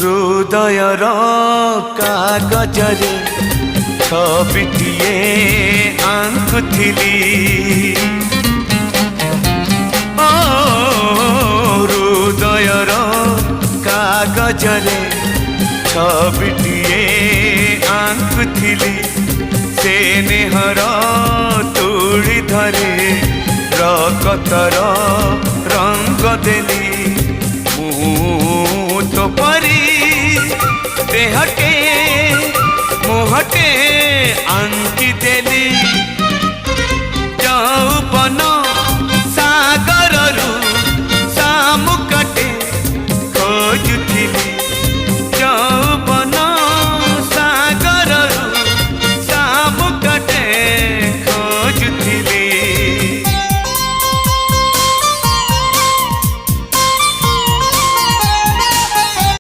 हृदयर कागजरे छबिटिए आंकुथिली ओ हृदयर कागजरे छबिटिए आंकुथिली से नेहर तुड़ी धरे रकतर रंग देली मु तो परी देहटे मुहटे आंकी देली